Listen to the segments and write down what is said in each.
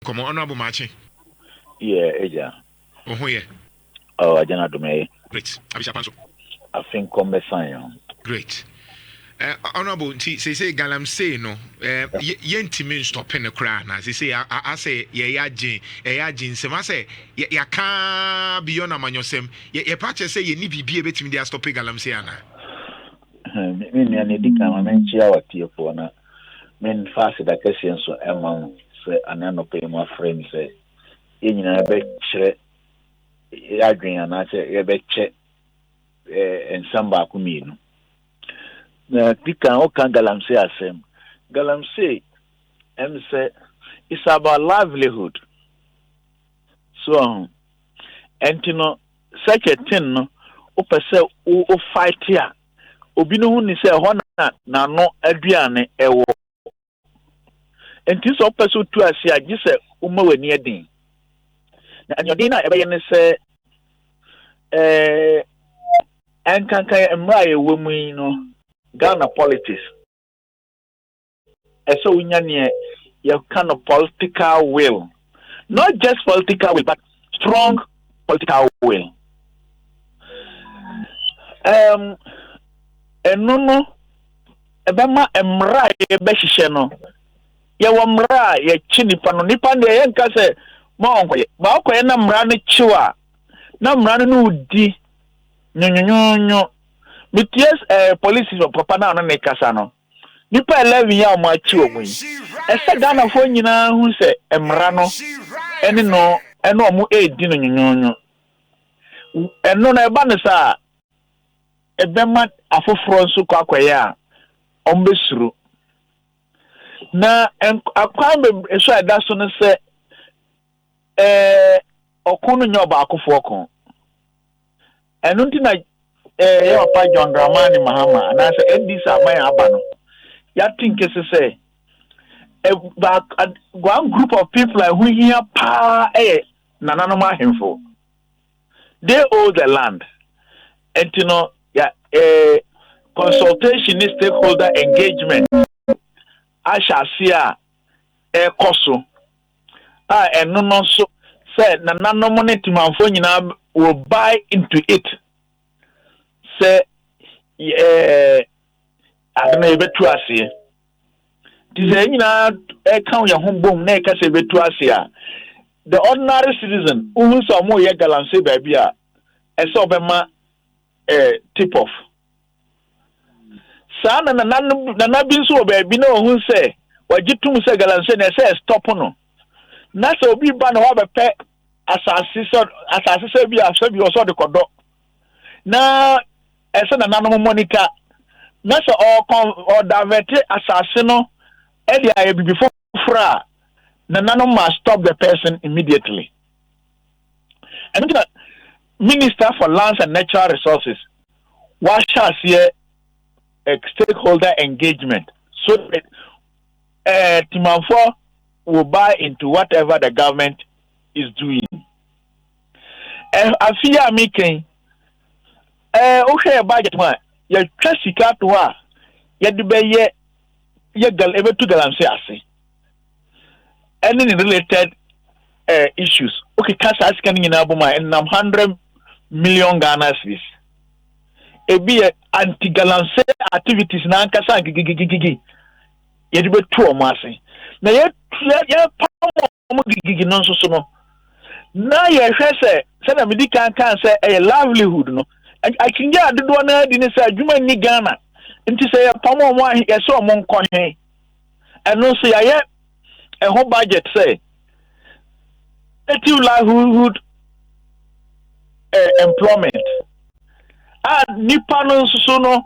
komo honorable machi. Yeah, eja. Oh yeah. Oh, ajana dume. Great. Abisha panso. I think come Sanja. Great. Honorable, say galamsey no. Yentimi stopping the crown. As you say, I say yajin. Some I say ya can't be on a manusem. Ye patch say ye need be a bit me there stopping galamsey ana. Mimi anidika mamenchia watio na men fast da question so amount say anano pay my friend say yenyina be kire yadwen ana say ye be che ensamba akuminu na dika o kan galamsey asem galamsey say it's about livelihood so and you know such a thing no o pese o fight here obi no hu ni say ho na no aduane ewo enti so pese tu ase agi say umma wani adin na anyodin na ebe ne say enkankan emra ewo mu no Ghana politics so unya ne your kind of political will, not just political will, but strong political will. No, ebema emra ebe hihye no. Ye wo mra ye chi nipa no nipa de ye nka se ma onkoye. Ba okoye na mra no chiwa. Na mra no udi nyonyonyo. Mities police of papa na no kasa no. Nipa 11 ya mo achi omu yi. Ese Ghana fo nyina hu se emra no ene no ene omu edi no nyonyonyo. Eno na eba ne sa ebema afoforo nso kwa kwaya ombesuru na akwambe eso eda so ne se okunu nyoba akofo okon eno ntina ya pa John Dramani Mahama na se ndis amaya aba no ya think say one group of people who here pa nananom ahemfo they own the land and you know consultation is stakeholder engagement ashia koso and no so said nananom ne timanfo nyina will buy into it say adana ebetu ase dize nyina count your home boom na kase ebetu ase a the ordinary citizen who so mo ye galamsey baby a eso obema tip off sa na bi nso baby na ohun say wagitum say galamsey na say stop no na so obi ba na wa bepe asase bi asabi oso de kodo na ese na nanom monica na so or divert assassin no edia e before fra na nanom must stop the person immediately. And the Minister for Lands and Natural Resources what shall see a stakeholder engagement so that Timanfo will buy into whatever the government is doing. And I fear making okay budget man ya twasika to a ya de beye ya gal ebe to galamsey ase any related issues okay kasa asika ni na boma and 100 million Ghana cedis ebi anti galamsey activities na nkasa gigigigigi ya de betu o ase na ya pamo gigigi no so no na ya hwese se na medical kan say a livelihood no I can get the one in say adwuma ni Ghana nti say pamo mo ahe so mo nkohe eno so ya a whole budget say livelihood employment nipa no so no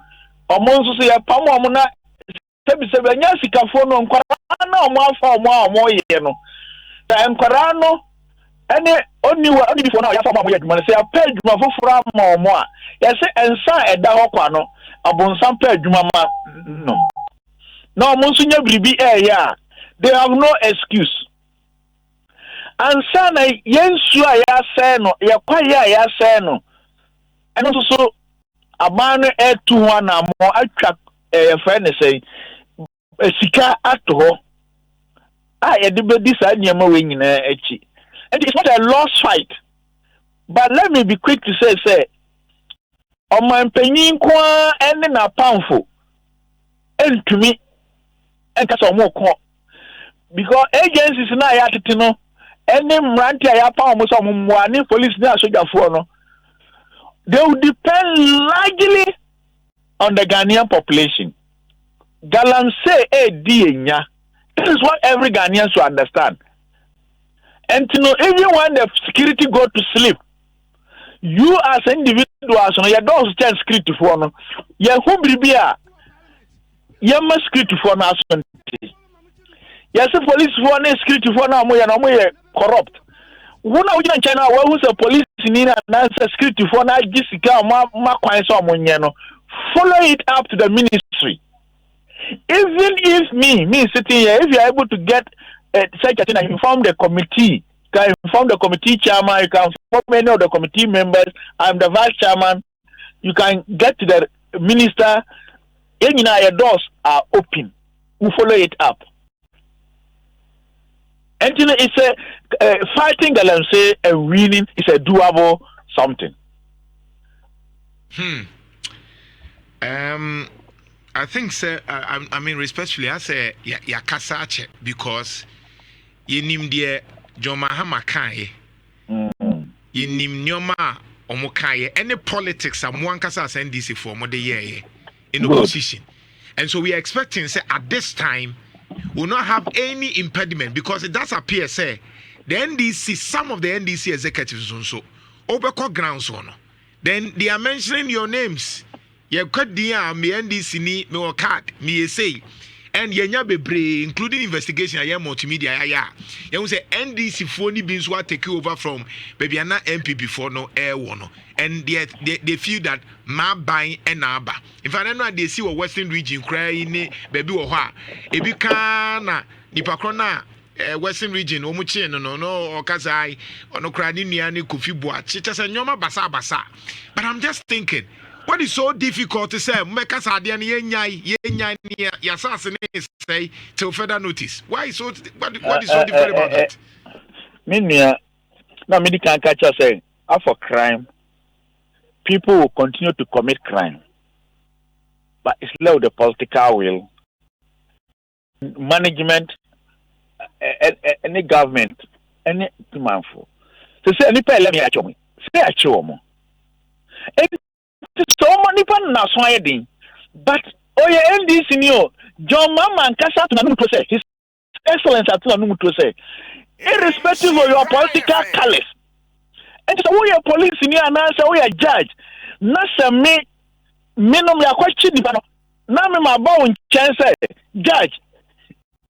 omo so ya pamo mo na sebi nya sikafo no nkwara na omo afa omo ye no ta nkwara no ene oni before now ya fa mo yaduma say a pay duma foforo ma omo a ya say ensa eda hokwa no abonsam pay duma ma no na omo nso nya biribi ya they have no excuse ansa na yensu a ya say no ya kwaye ya say no eno so abanu etu ho na mo atwa ya fa ne say sika ato ho this idea and it's not a lost fight. But let me be quick to say, on my penny qua ending a poundful, and to me, and that's more because agencies now have to know any ranty I have found some one police now so no. They will depend largely on the Ghanaian population. Galamsey Dienya. This is what every Ghanaian should understand. And to know even when the security go to sleep, you as individuals, you don't stand security for no. You who be you must security for no. Yes, the police for no security for no corrupt. When I was in China, where was a police in and security for no follow it up to the ministry. Even if me sitting here, if you are able to get such a thing, I inform the committee. You can inform the committee chairman. You can inform many of the committee members. I'm the vice chairman. You can get to the minister. Your doors are open. We follow it up. And you know, it's a fighting. Let's say a winning. It's a doable something. I think, sir, I mean, respectfully, I say, kasache because you nim dear Joma Hamakai, you nim Nyoma Omokai, any politics, and one kasa send this for more the year in opposition. And so we are expecting, say, at this time, will not have any impediment because it does appear, say, the NDC, some of the NDC executives also, overcall grounds on. Then they are mentioning your names. You cut the me NDC ni me card me say and yenya bebre including investigation ya multimedia ya you say NDC phone been so take over from baby na MP before no air one and they feel that ma buying and aba in fact no they see what western region cry ni baby wo ha e bi kan na nipa krona western region omu chi no okazai ono kra ni nua ni kofi boa chicha se nyoma basa but I'm just thinking what is so difficult to say? Make us adian yenya say till further notice. Why is so? What is so difficult about that? Minya, no, me can catch us saying, for crime, people will continue to commit crime, but it's low the political will, management, any government, any manful. So say any pay let me at you. Say at you. So many people now swaying, but NDC new John Mama and Kasa to Nanu say His Excellence at Nanu say, irrespective of your political colors. And so we are police in here and answer we are judge. Nasa me no me question but now me my bow chance judge.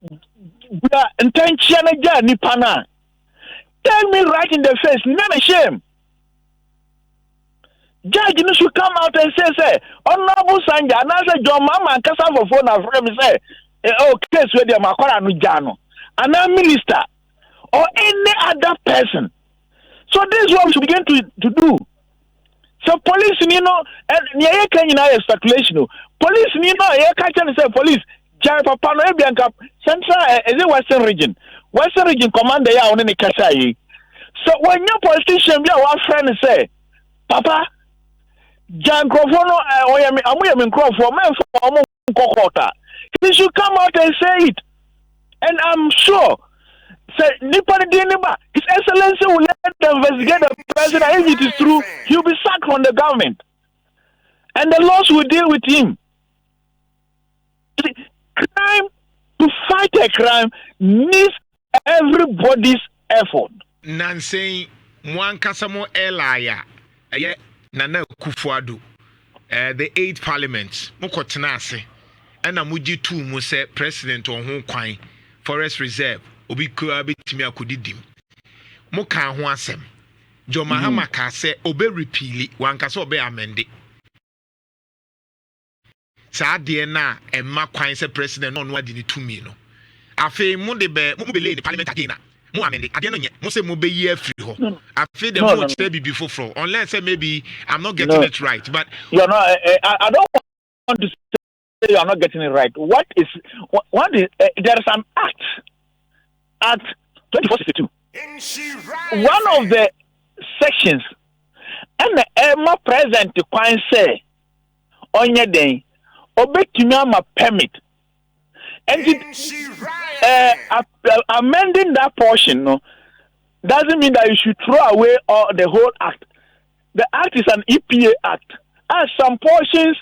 We are intentional judge ni pana. Tell me right in the face, never shame. Judge you should come out and say, Honorable Sanja, and I say John Mama and Kasa for phone and friend say, oh, case where they are Makora Nujano, and a minister or any other person. So this is what we should begin to do. So police, you know, and you can speculation. Police, you know, you can't say police. Jerry Papa no Bianca Central is it Western region. Western region commander ya on any Kasai. So when your politician be our friend say, Papa. Jan Crawford, I'm Crawford, man for Kokota. He should come out and say it. And I'm sure, say, His Excellency will let them investigate the president. If it is true, he'll be sacked from the government. And the laws will deal with him. Crime, to fight a crime, needs everybody's effort. Nancy, one Kasamo Elia. Nana Kufuado, the 8th Parliament, Mokotanase, and Amuji 2 Muse President on Hong Kong, Forest Reserve, Obikua Bitimia Kudidim. Moka Huasem, Jo Mahama Kase, Obe repeal, one Kaso be amended. Sa Diana and Makwainse President on what did it to me. No, Afe Mundebe, Mubile, the Parliament again. Mohammed, I don't know. Must say be year free. I feel the much maybe before from. Unless maybe I'm not getting it right, but you know, I don't want to say you are not getting it right. What is there is an act Act 2462. One of the sections and the Emma present to quite say on your day, obetumi ama permit. And amending that portion no, doesn't mean that you should throw away the whole act. The act is an EPA act, and some portions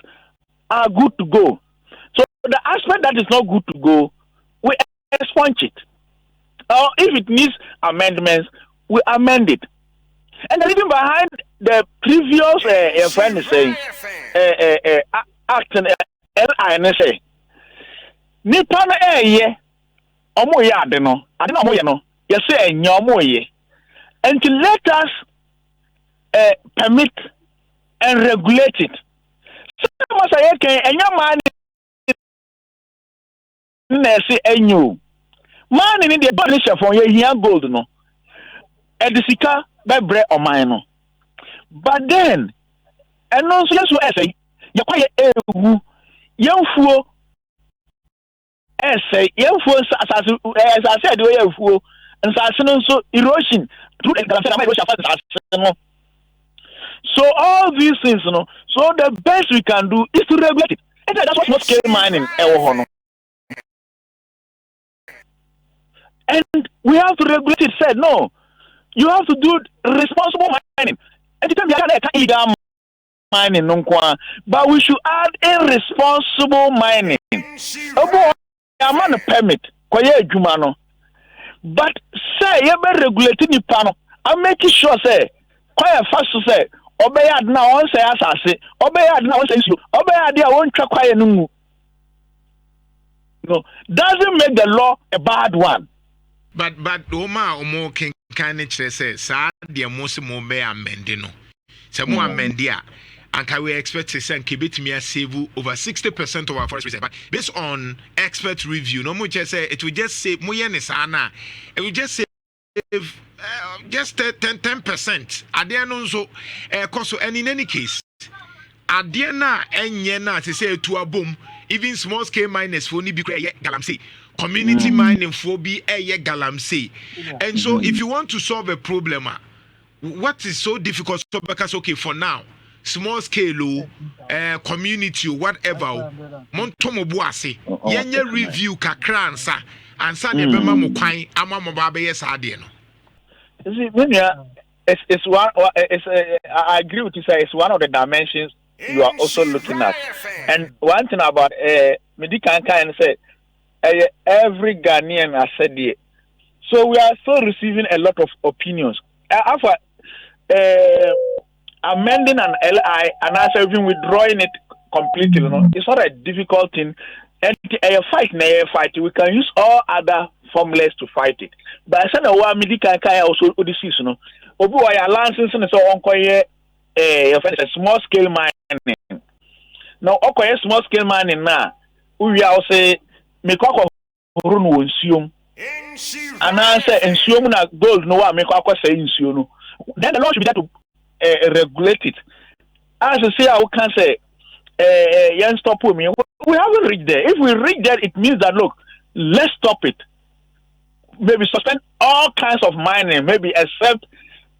are good to go. So the aspect that is not good to go, we expunge it. Or if it needs amendments, we amend it. And the reason behind the previous friend is saying act LINSA. Nipa na ye omo ye ade no omo ye no ye say enye omo ye, and to let us permit and regulate it. So must say can enya man na say enyo man ni the banish for ye hia gold no edisika be bre oman no, but then eno so yeso say ye kwa ye ewu yemfuo say yemfuo as said we yemfuo and so erosion through the. So all these things, you know, so the best we can do is to regulate it. And that's what small scale mining. And we have to regulate it. Said no, you have to do responsible mining. And illegal mining, but we should add irresponsible mining. I'm on a permit. But say you be regulating the panel. I'm making sure say quite fast to say obey ad now on say asase obey ad now on say you obey ad there won't try quiet no doesn't make the law a bad one. But Oma Omo can say sa the most more be amending no. Say more amendia. And can we expect to say Kibitmia save over 60% of our forest reserve? But based on expert review, no more just say it will just save Muyanisana. It will just save just 10%. Adiano so cost and in any case, Adiana and Yena to say to a boom, even small scale miners for Nibi Galamsey, community mining for be a Galamsey. And so if you want to solve a problem, what is so difficult? So because okay for now. Small scale, community, whatever. Montomo boase. Yenye review kakransa. And Sanja bema mukwai ama mobabe yes adieno. It's one. I agree with you. Sir. It's one of the dimensions you are also looking at. And one thing about Medicanka and say every Ghanaian has said it. So we are still receiving a lot of opinions. After amending an LI and also even withdrawing it completely, it's not a difficult thing. And a fight, we can use all other formulas to fight it. But I said, "Oh, medical can also this Obu ya license and so on. A small scale mining. Now, okay, small scale mining now. We are say make up run consume. And I say consume na gold no one make up say consume. Then the law should be there to regulate it. As I say, I can say, stop with me. We haven't reached there. If we reach there, it means that look, let's stop it. Maybe suspend all kinds of mining, maybe except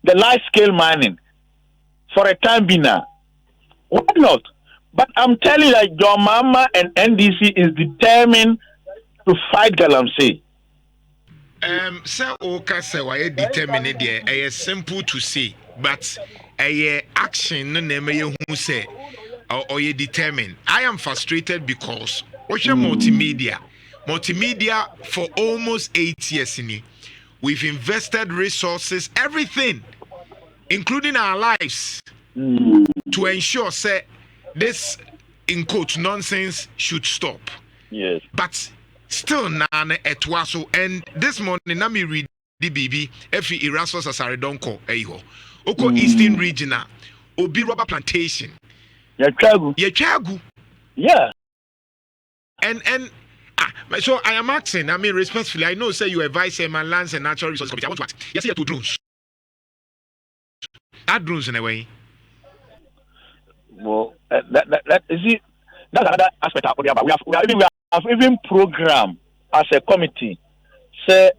the large scale mining for a time being now. Why not? But I'm telling you that your mama and NDC is determined to fight Galamsey. Sir Oka say why determined there? It's simple to say, but action no name who say or you determined. I am frustrated because multimedia for almost 8 years in it. We've invested resources, everything, including our lives, to ensure say this in quote nonsense should stop. Yes. But still nane etwaso, and this morning na me read the BB every Erasmus Asaredonko eho. Oko Eastern Regional Obi rubber plantation. Yachagu. Yeah. And so I am asking, I mean respectfully, I know say you advise my lands and natural resources committee. I want to ask. Yes, you have 2 drones. Add drones in a way. Well, that is it. That's another aspect of it. We have even programmed as a committee. Say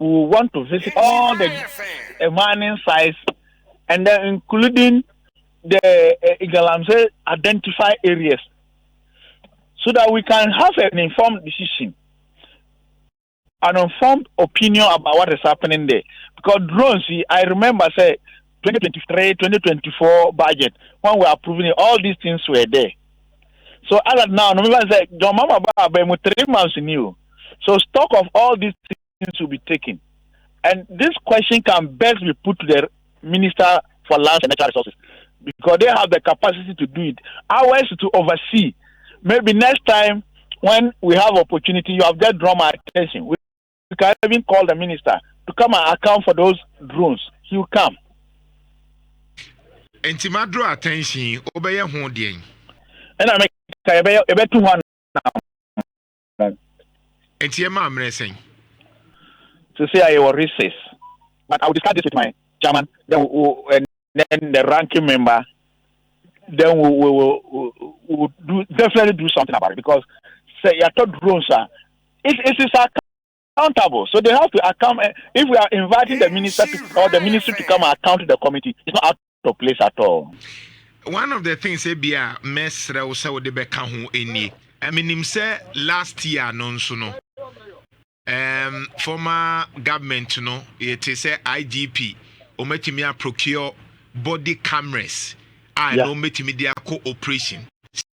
we want to visit all the mining sites, and then including the Igalamse identify areas, so that we can have an informed decision, an informed opinion about what is happening there. Because drones, I remember, say, 2023, 2024 budget, when we are approving it, all these things were there. So as of now, no one said, "John Mama Baba, 3 months new." So stock of all these things will be taken, and this question can best be put to the Minister for Lands and Natural Resources, because they have the capacity to do it. Ours to oversee. Maybe next time when we have opportunity, you have just drawn my attention. We can even call the minister to come and account for those drones. He will come. And to my draw attention, obey a holding. And I make a 200 now. And to your mom racing. To say I will recess. But I will discuss this with my chairman, and then the ranking member. Then we will definitely do something about it, because say your thought drones are it is accountable, so they have to account. If we are inviting the minister or the ministry to come and account to the committee, it's not out of place at all. One of the things be a mess also de be ka ho eni. I mean him say last year no so no. Former government no it is say IGP o metimi a procure body cameras. I know metimi dia cooperation.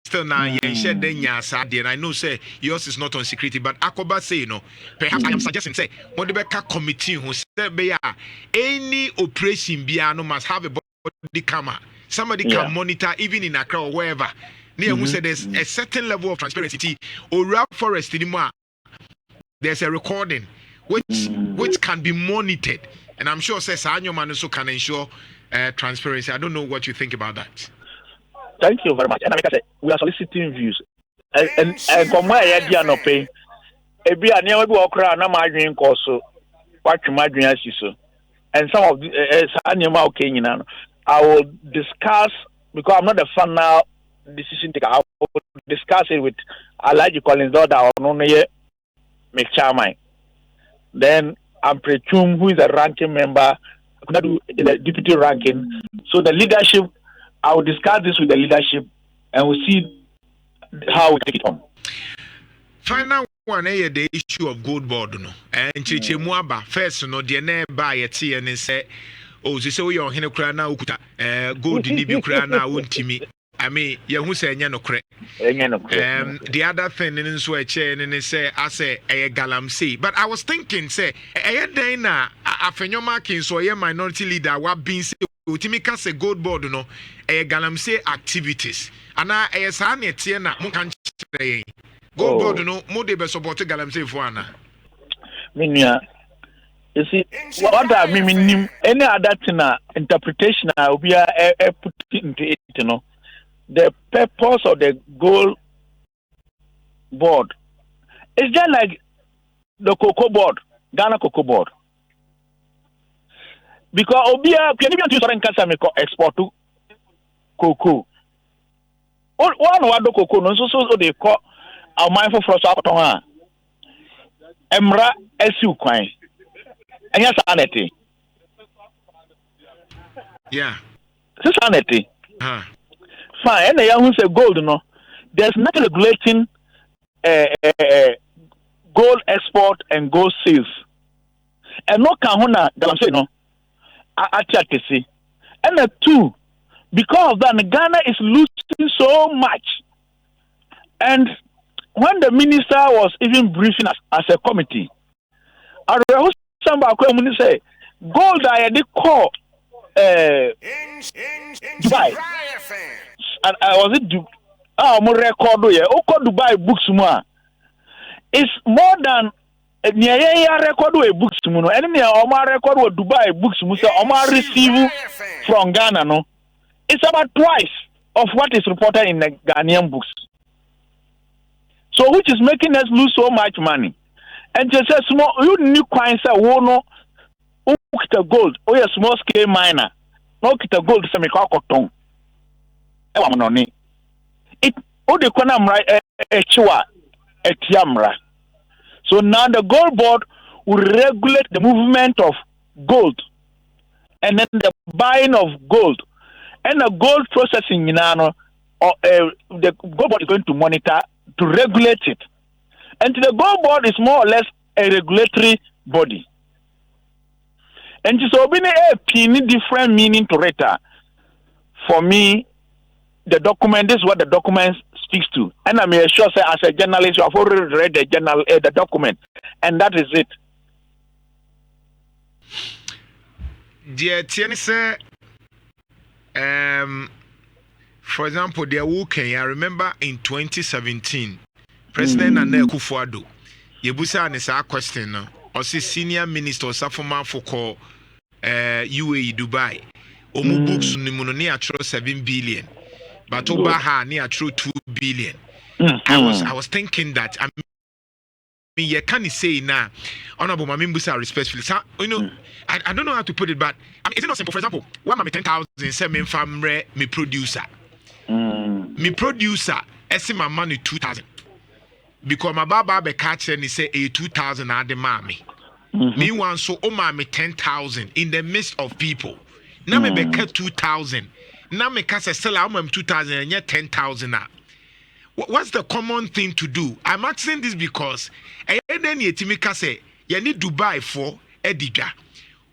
Still now you share the nyasa and I know say yours is not on security, but Akoba say perhaps I am suggesting say what the committee who say be any operation be no must have a body camera. Somebody can monitor even in Accra or wherever. Near who said there's a certain level of transparency or rap forest anymore. There's a recording which can be monitored, and I'm sure says Sanja man also can ensure transparency. I don't know what you think about that. Thank you very much. And like I said, we are soliciting views. And from my idea no pay. Ebi a near we okra na my dream course so. What my dream as so. And some of the Sanja okay nyina. I will discuss, because I'm not a final decision taker. I will discuss it with Alaji Collins daughter or no make chairman. Then I'm Prechum, who is a ranking member, the deputy ranking. So the leadership, I will discuss this with the leadership, and we'll see how we take it on. Final one, the issue of Goldbod, no, and Chichimuaba first, no, the nearby a tea and say. Oh, they say we are here na ukuta gold ni bi kra na wontimi. I mean, you who say no correct. The other thing in so and say I say a galamsey. But I was thinking say a day na afenyo marking so a minority leader what being say utimika say Goldbod no a galamsey activities. And I san etie na mo kan kire Goldbod no mo de be support galamsey for ana. Minya. You see, what I mean, any other thing, interpretation, will be put into it, The purpose of the gold board is just like the cocoa board, Ghana cocoa board. Because Obia, can you be foreign customer export to cocoa? One word the cocoa, no, so they call our mindful for us. Emra Esu Quine. And yes, sanity. Yeah. Sanity. Fine. And the young who say gold, no. There's nothing regulating gold export and gold sales. And no kahuna, that I'm saying, no. Atiatisi. And the two, because of that, Ghana is losing so much. And when the minister was even briefing us as a committee, I somebody say gold I did call Dubai. And I was it more record here. Dubai books more. It's more than near record way books no. And near Omar record with Dubai books say Omar receive from Ghana no. It's about twice of what is reported in the Ghanaian books. So which is making us lose so much money. And just say small, you need coins say no, the gold, or a small scale miner, no the gold semi-cotton. It all the quantum right a chua a tiamra. So now the gold board will regulate the movement of gold and then the buying of gold and the gold processing the gold board is going to monitor to regulate it. And the gold board is more or less a regulatory body. And so being a pin different meaning to it. For me, the document, this is what the document speaks to. And I'm sure say as a journalist, you have already read the document. And that is it. Dear Tierney say, for example, the Woken, I remember in 2017, President Nana Akufo-Addo, Yebusa and a question, or see senior minister Safoma Foko, UAE Dubai, Omu books Nimunoni 7 billion, but Obaha near 2 billion. I was thinking that I mean, you can't say now, Honorable Mamimbusa respectfully. So, you know, I don't know how to put it, but I mean, is it not simple? For example, why am I 10,000 seven family me producer? Me producer, my money 2,000. Because my baba be catch and he say 2,000 at the mommy. Me want so me 10,000 in the midst of people. Now me be cut 2,000. Now me can sell out 2,000 and yet 10,000 now. What's the common thing to do? I'm asking this because I then you say you need Dubai for Ediga.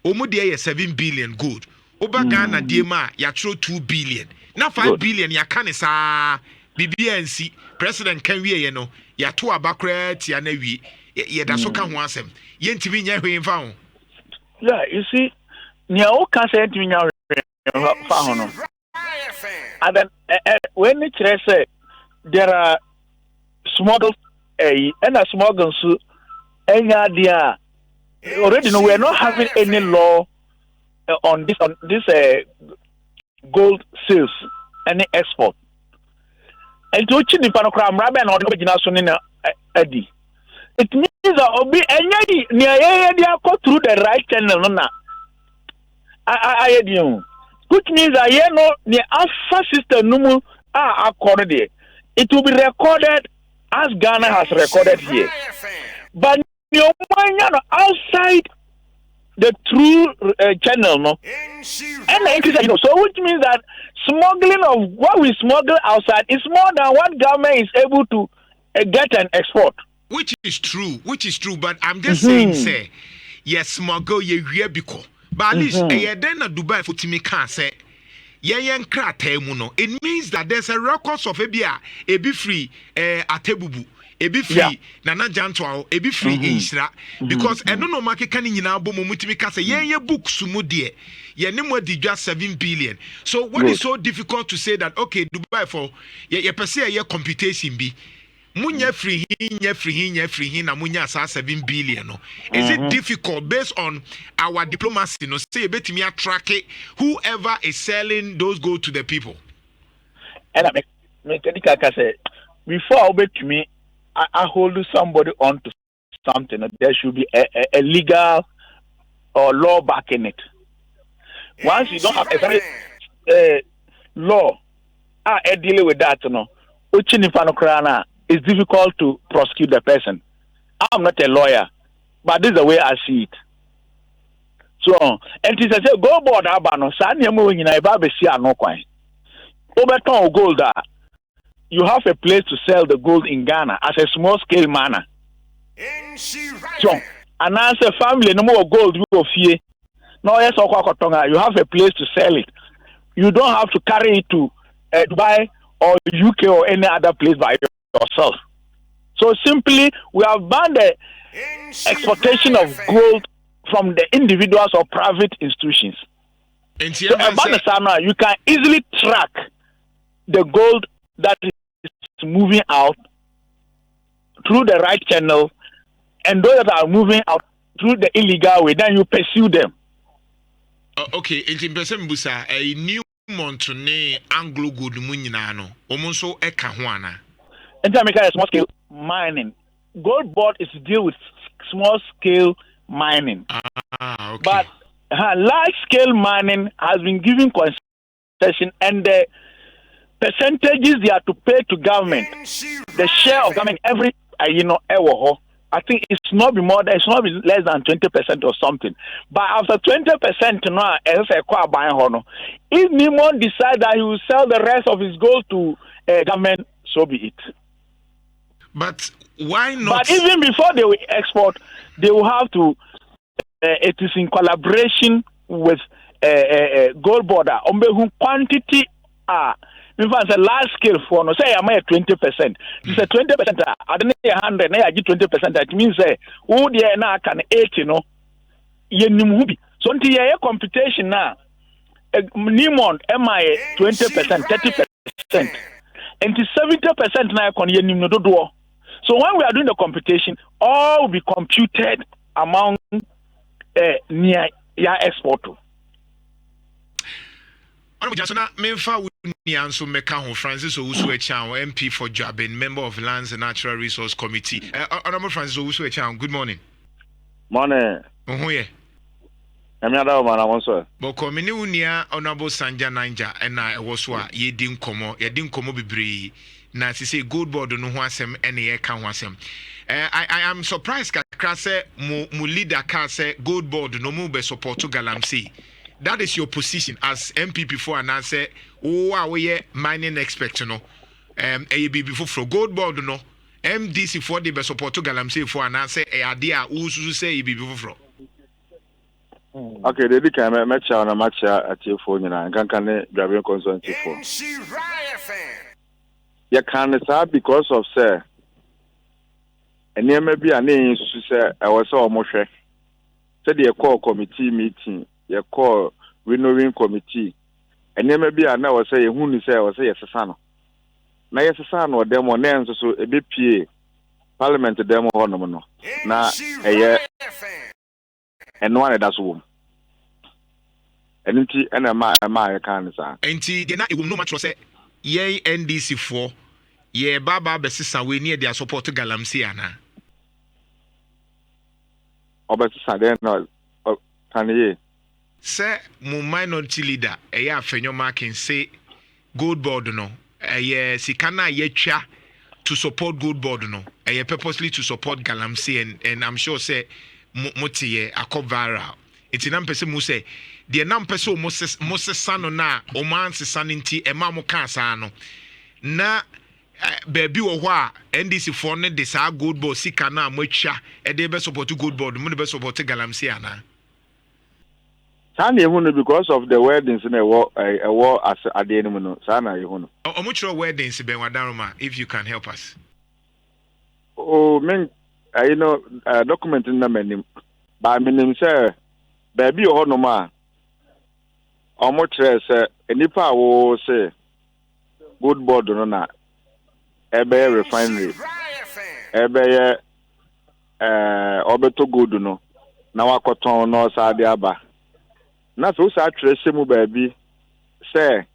Omo dey 7 billion good. Oba Ghana Dema ya throw 2 billion. Now 5 billion ya can sa BBNC President can we ya to abakret ya na wi ye da so ka ho asem. Ye ntimi nya hwe mfa ho. Yeah, you see, nya o ka say ntimi nya hwe fa ho no. And then when it say there are smuggled and a smugglers already no, we are not having any law on this gold sales any export. And to chini panokram rabe and original sonina edi. It means that obi any near go through the right channel no. Which means that no near alpha system no accorded. It will be recorded as Ghana has recorded here. But outside the true channel, no. And so which means that smuggling of what we smuggle outside is more than what government is able to get and export. Which is true. But I'm just saying, say, yes, smuggle ye because. But at least then Dubai for Timmy can say. It means that there's a record of a be free atebubu, a be free Nana Jantwa, a be free Nhyira. Because I don't know market can in our bomutimi say ye book sumudie, ye name di just 7 billion. So what is so difficult to say that okay, Dubai for ye per se ye computation be Munya free na munya sa 7 billion. No. Is it difficult based on our diplomacy? No, say betimi track it, whoever is selling those go to the people. And I make say before I bet to me, I hold somebody on to something. There should be a legal or law backing it. Once you don't have a very law, I deal with that. No, it's difficult to prosecute the person. I'm not a lawyer, but this is the way I see it. So, and it says, Goldbod abano, Sanja moving in a babesia no coin. Overton gold, you have a place to sell the gold in Ghana as a small scale manner. So, and as a family, no more gold you go fear. No, yes, you have a place to sell it. You don't have to carry it to Dubai or UK or any other place by yourself. So simply, we have banned the exportation of gold from the individuals or private institutions. So you can easily track the gold that is moving out through the right channel, and those that are moving out through the illegal way, then you pursue them. Okay, a new Montone Anglo Good Muninano, almost so Ekahuana. And Jamaica is small scale mining. Goldbod is to deal with small scale mining. Okay. But large scale mining has been given concession, and the percentages they are to pay to government, the share of government every I think it's not be more than, it's not be less than 20% or something. But after 20% now, if Nimon decides that he will sell the rest of his gold to government, so be it. But why not? But even before they will export, they will have to. It is in collaboration with Goldbod. Who quantity are. In fact, a large scale for no say I'm at 20%. This is 20%. I don't need 100. Now I get 20%. That means say, oh dear, now can 80 no. So until your computation now, Nimon MI 20%, 30%, and 70% now can you no do. So when we are doing the computation, all will be computed among near your export. Jasona Memfa Nyanso Meka Francis Owusu Akyaw, MP for Jabin, member of Lands and Natural Resource Committee. Honorable Francis Owusu Akyaw, good morning. Morning. Ohoye. Emiada o mana wonso. Boko mini unia Honorable Sanja Nanja na ewoso a yedi nkomo bebre na sise Goldbod no ho asem ene ye ka ho asem. I am surprised kakra say mu leader ka say Goldbod no mu be support Galamsey. That is your position as MP before and I say, oh, we mining expert, no. Before for Goldbod, no. MDC for the best support to Galamsey for and I say, idea, Owusu say, before. Okay, they can match on a match at your phone and can driving concern for. You can start because of, sir. And there may be a name to say, I was so much. Said the call committee meeting. You call renewing committee, and there may be a now say who say or say yes, son. Now, yes, son or them on names so a BPA parliament demo honomono. Now, a year and one that's womb. And my can say. And they not no much say, yea, NDC4, ye Baba Bessisa, we near their support to Galamsiana. Or Bessisa, then no, can ye? Sir, my minority leader, Fenyo Markin say Goldbod no, Sikana Yecha to support Goldbod no, purposely to support Galamsey and I'm sure say Motie Akobara. It's an person who say the person Moses Sano na Oman's son inti Emamo Casano na baby or wa NDC for ne de sa Goldbod Sikana Mocha, they best support Goldbod, money best support Galamsey. Sana yehunu because of the weddings in a war as at the end. Sana yehunu. Much weddings ben wadaruma if you can help us. Oh, men, you know, document in the menu. But I mean, sir, baby or no ma. How much say nipa wo say Goldbod no na. Ebe refinery. Ebe obeto good no. Na wakoton no sa de aba. Na so sa trese mu baby say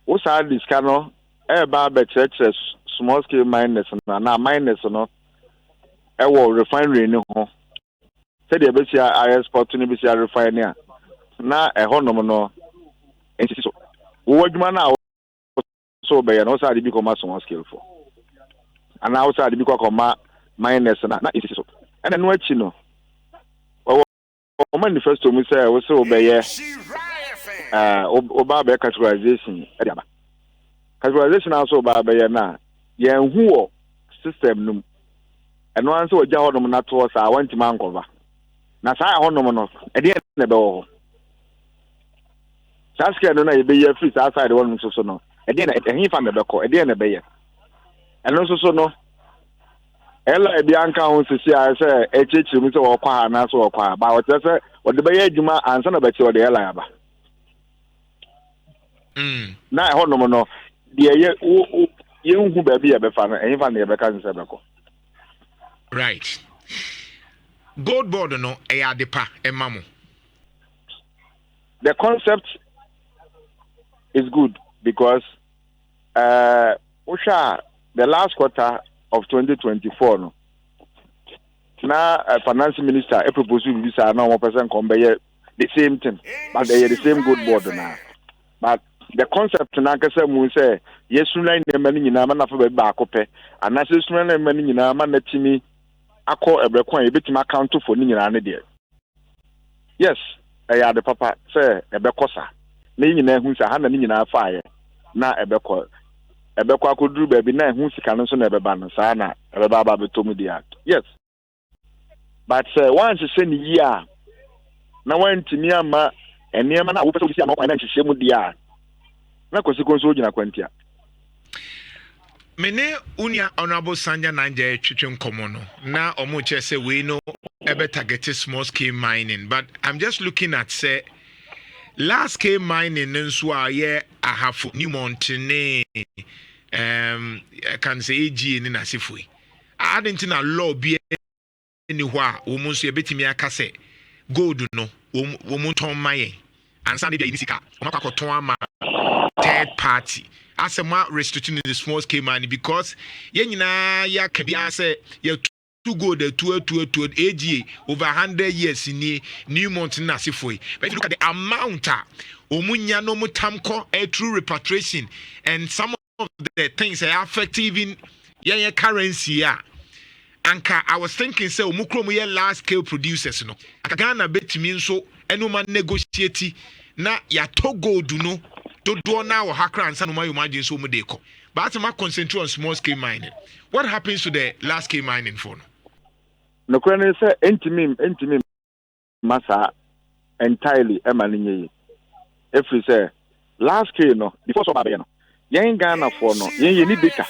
wo sa diska no e ba be church small scale miners na miners no e wo refinery ni ho say de be sia export ni be sia refinery na e ho no enti so wo adwuma na so be ya no sa de bi ko ma small scale for ana wo sa de bi ko ma miners na enti so and no achi no manifesto mu say we say obeye oba be categorization ediaba categorization also oba be na yen hu system num eno an say oja hodom na to sa wanti man cover na sa hodom no ede na be wo saske no na ye be ye free outside one so no ede na ehin fa na be ko ede na be ye eno so no ela ebi anka ho sisi a say echichi mu say wo kwa na so wo kwa ba wo say wo de be ye adwuma ansa na be ti wo de ela ya ba na e ho no de ye nhu ba bi e be fa no ehin fa na ye be ka nse be ko right Goldbod no e adepa e mamu. The concept is good because Usha the last quarter of 2024 no na finance minister e propose to visa na 1% come be the same thing but they the same Goldbod na but the concept na kasa mu say yesu na nyina ma nyina ma na fa ba akope ana yesu na ma nyina ma na timi akọ ebekwan ebetimi account for ni nyina ne de yes ya de papa say ebekosa na nyina hu sa ha na nyina fa aye na ebekọ akoduru ba bi na hu sika no so na ebeba no sa na ebeba ba betom dia yes but once say ni year na wantimi ama enema na wo pese isi ama kwa na nhihye mu dia na konsekonso ogina kwantia mene unia honorable Sanja Nanja twetwe nkomo no na omo che say we no ebe target small scale mining but I'm just looking at say large scale mining nso a ye ahafo ni montene can say AG ni nasifui adenti na law bi ni ho a wo nso ye betimi aka say gold no wo mo ton maye ansa de bi sika wo makwakoton ama third party asema restricting the small scale mining because yenyina ya kabia say ya to go the 2 AGA over 100 years in New Mountain Nasifoi. But if you look at the amount omunya no mutamko a true repatriation and some of the things are affecting even currency anka I was thinking say omukromo ye large scale producers no akagana betimi nso enuma negotiate na ya to gold no do na wo hakra ansa no ma yo margin so mu de ko but ma concentrate on small scale mining. What happens to the large scale mining for no? No kwene say entimi masa entirely emaninye if we say last scale no before so babe no yen Ghana for no yen ni data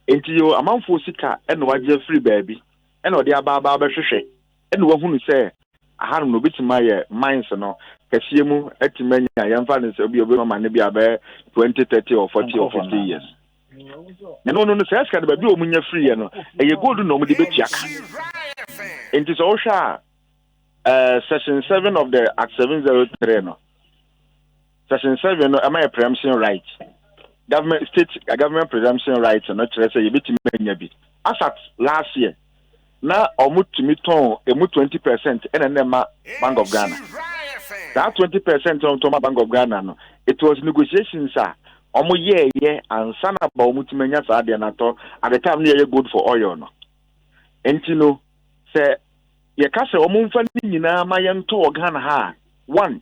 enti yo amanfo sika eno waje free baby eno de aba behwehwe eno wahunu say ahanum no bitima ye mines no kasiye mu atimanya yemfa ne se obi ma ne bia be 20 30 or 40 or 50 years no say aska de baby o munya free ye no eye gold no mu de betiaka enti so hwa section 7 of the act 703 no section 7 no am I preemption right government preemption right no chere say ye bitima nya bi as at last year na omutumi ton emu 20% enema Bank of Ghana. That 20% on Toma Bank of Ghana no it was negotiations omo ye and sana ba omutumi nya sa de na to at the time near good for oil no enti no say ye ka say omo mfa ni nyina ma ye nto Ghana ha one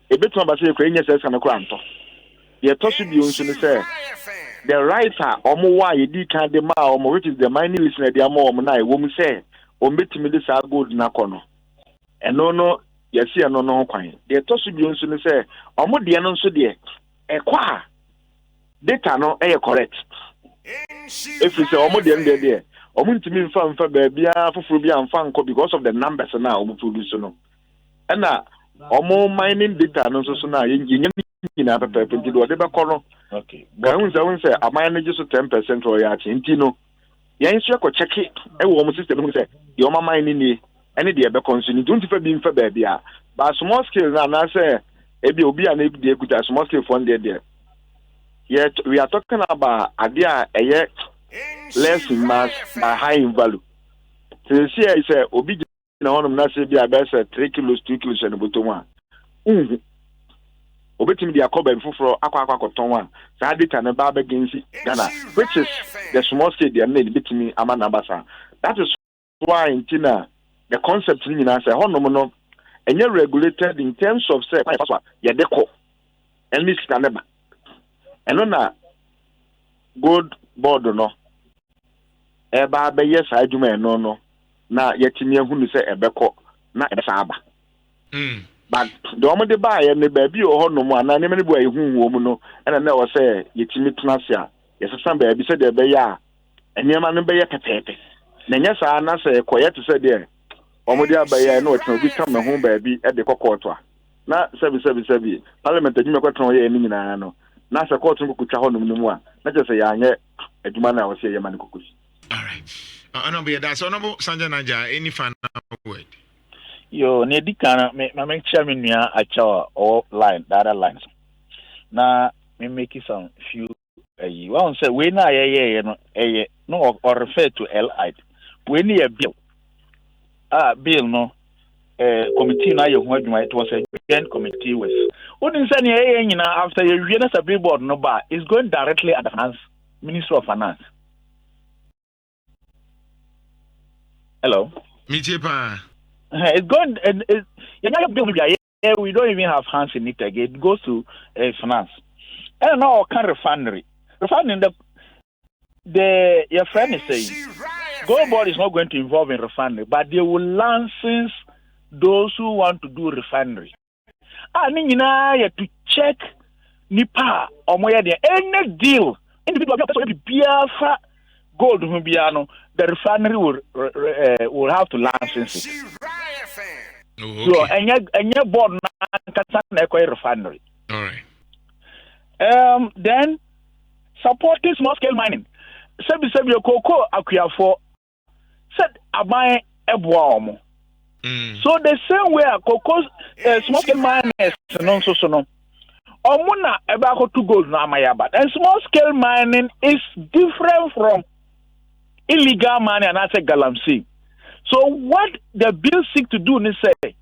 ebetu aba say kra nya say sana kra nto ye to so bi onso no say the writer omo wa ye di kan de ma omo which is the mining listener de ama omo na e wo mu say o metimi de sa gold na kono eno no yes eno no kwan de to so bi onso no say omo de no nso de e kwa data no e correct if you say omo de de omo ntimi mfa ba bia foforo bia mfa nko because of the numbers na omo produce no na omo mining data no so na ye na pepe nti do de be kono okay ga unza say amana just 10% royalty nti no yen so ko check e wo mo system no say the oma mining ni ene de be consume don't fa bi mfa ba bia but small scale na say e bi obi na de ekuta small scale fund there yet we are talking about idea less in mass by high in value so see say obi na honum na say bi about 3 kilos 2 kilos and bottom obetimi dia koba mfufuro akwa koton wa sa data na ba beginsi Ghana which is the small scale dia na betimi ama na basa that is why intina the concept ni na say honum no enye regulated in terms of say paswa ye deco and this can never eno na Goldbod no e ba be yes adwuma eno no na yetimi ehunu say ebeko na ebesa aba but the omo de buy ne baby o ho no mu ana ne me bu ayehu wo mu no ena na wo say yetimi tunasia yesesan baby say de be ya enema no be ye pepepe na nya sa na say koye to say de omo de abaye na o tun obi kam ho baby e de kokoto a na sebi parliament adwuma kwatron ye ni nyina no na say court nkukutwa ho no mu a na je say ya anye adwuma na wo say ye man kukusi. All right. Honorable, that's Honorable Sanja Nanja. Any final word? Yo, Nedikana, my chairman, Akyaw or line, the other lines. Now, me make some few. One say, we na no, or refer to LI. We need a bill. Bill, no, committee now, it was a joint committee with. What is any after you realize a billboard, no bar, is going directly at the finance, Minister of Finance. Hello. Michipa. It's going and we don't even have hands in it again. It goes to finance. And now kind of refinery. Refining your friend is saying Goldbod is not going to involve in refinery, but they will license those who want to do refinery. I mean, you know, to check nipa or more any deal. Individual gold the refinery will have to license it. Oh, So okay. and your board refinery. All right. Then supporting small scale mining. Sebi your cocoa Akyaw for said abai ebuomo. So the same way cocoa small scale miners no so no. Omuna ebako to gold na amayaba. And small scale mining is different from illegal mining and I say galamsey. So what the bill seek to do is say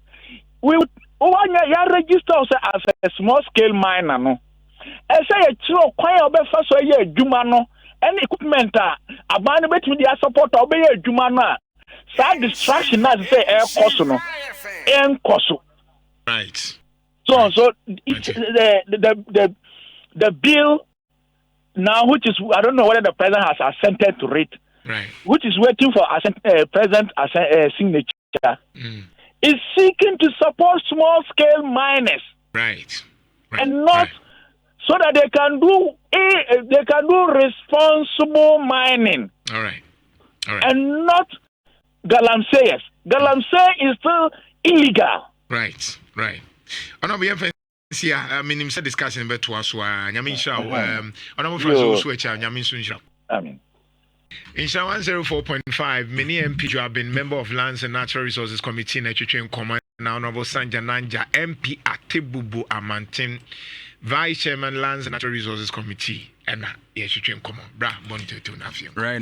we register as a small scale miner no. I say a true quite first year jumano any equipment abandon between the support obey a jumana. Sad distraction as say air cost no air cost. Right. So it's the bill now, which is I don't know whether the president has assented to it, right, which is waiting for president signature, is seeking to support small scale miners, right, and not so that they can do responsible mining. All right. And not galamseyers. Galamsey is still illegal. Right. I know we have I mean, him said discussion about to us. Nyamin Shaw. I know for switch. Nyamin Sunja. Amen. In Shaw 104.5, many MP have been member of Lands and Natural Resources Committee in Ethiopia Command. Now, Honorable Sanja Nanja, MP at Tebubu Amantin, Vice Chairman Lands and Natural Resources Committee, and Ethiopia Command. Bra, Bonito to Nafio. Right.